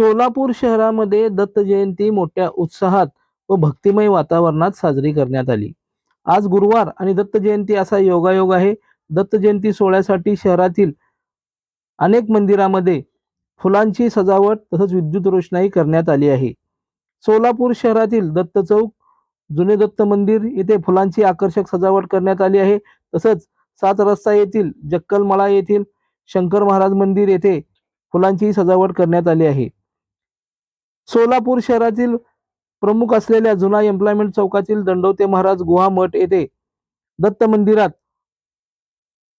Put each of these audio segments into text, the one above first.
सोलापूर शहरामध्ये दत्त जयंती मोठ्या उत्साहात व भक्तिमय वातावरणात साजरी करण्यात आली. आज गुरुवार आणि दत्त जयंती असा योगायोग आहे. दत्त जयंती सोहळ्यासाठी शहरातील अनेक मंदिरामध्ये फुलांची सजावट तसंच विद्युत रोषणाई करण्यात आली आहे. सोलापूर शहरातील दत्त चौक, जुने दत्त मंदिर येथे फुलांची आकर्षक सजावट करण्यात आली आहे. तसंच 7 रस्ता येथील जक्कलमळा येथील शंकर महाराज मंदिर येथे फुलांची सजावट करण्यात आली आहे. सोलापूर शहरातील प्रमुख असलेल्या जुना एम्प्लॉयमेंट चौकातील दंडवते महाराज गुहा मठ येथे दत्त मंदिरात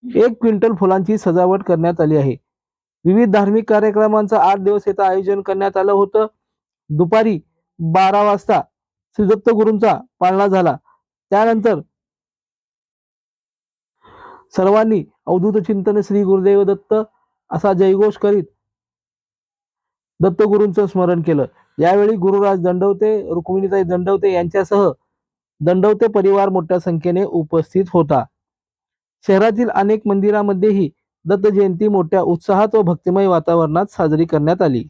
1 क्विंटल फुलांची सजावट करण्यात आली आहे. विविध धार्मिक कार्यक्रमांचा 8 दिवस येथे आयोजन करण्यात आलं होतं. दुपारी 12 वाजता श्री दत्त गुरूंचा पाळणा झाला. त्यानंतर सर्वांनी अवधूत चिंतन श्री गुरुदेव दत्त असा जयघोष करीत दत्तगुरूंचं स्मरण केलं. यावेळी गुरुराज दंडवते, रुक्मिणीताई दंडवते यांच्यासह दंडवते परिवार मोठ्या संख्येने उपस्थित होता. शहरातील अनेक मंदिरामध्येही दत्त जयंती मोठ्या उत्साहात व भक्तिमय वातावरणात साजरी करण्यात आली.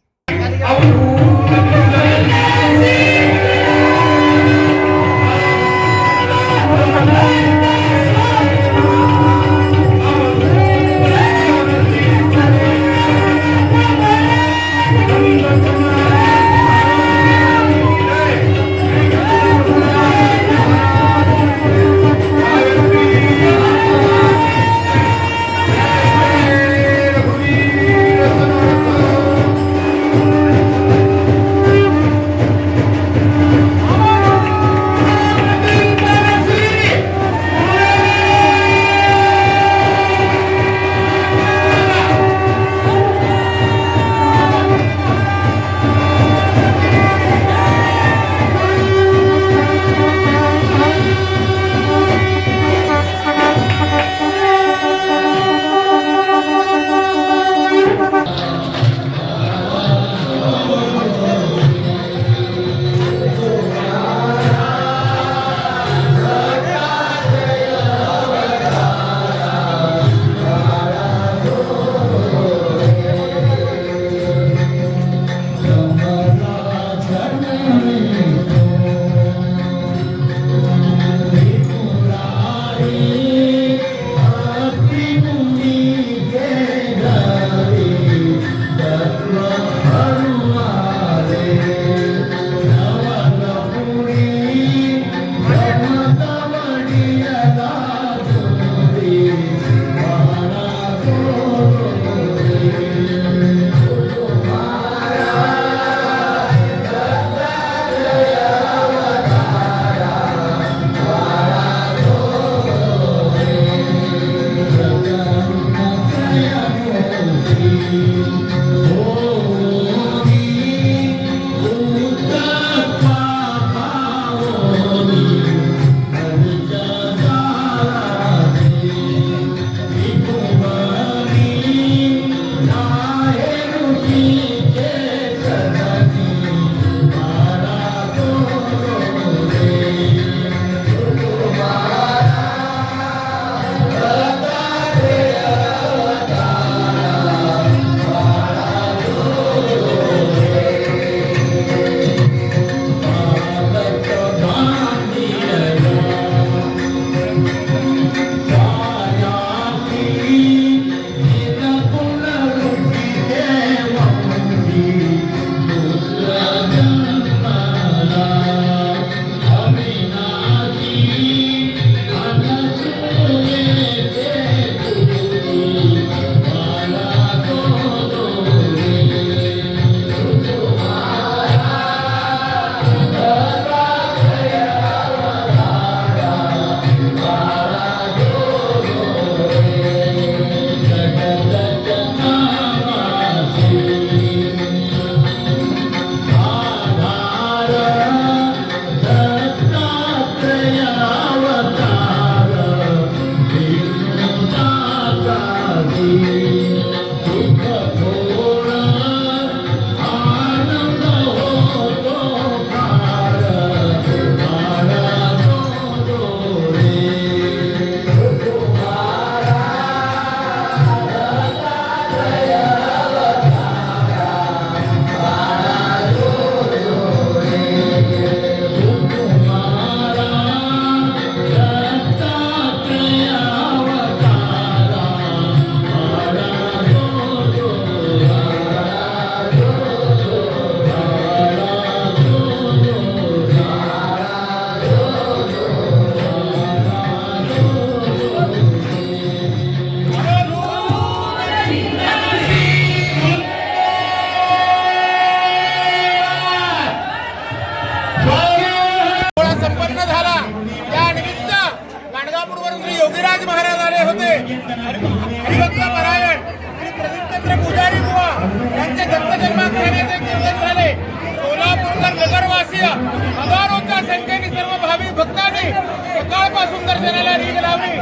लावणे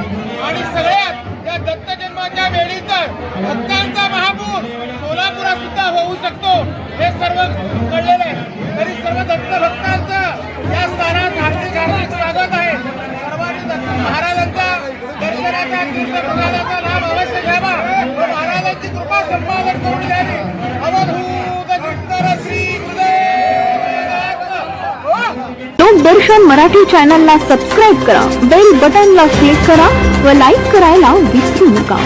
आणि सगळ्यात या दत्त जन्माच्या वेळी तर भक्तांचा महापूर सोलापुरात सुद्धा होऊ शकतो हे सर्व कळलेलं आहे। तरी सर्व दत्त भक्तांचं या स्थानात हार्दिक हार्दिक स्वागत आहे। सर्वांनी दत्त महाराजांच्या दर्शनाचा तीर्थप्रसादाचा लाभ अवश्य घ्यावा व महाराजांची कृपा संपादन करून घ्यावी। अवधूत चित्तर श्री गुरुदेव लोकदर्शन मराठी चॅनलला सबस्क्राईब करा, बेल बटनला क्लिक करा व लाईक करायला विसरू नका।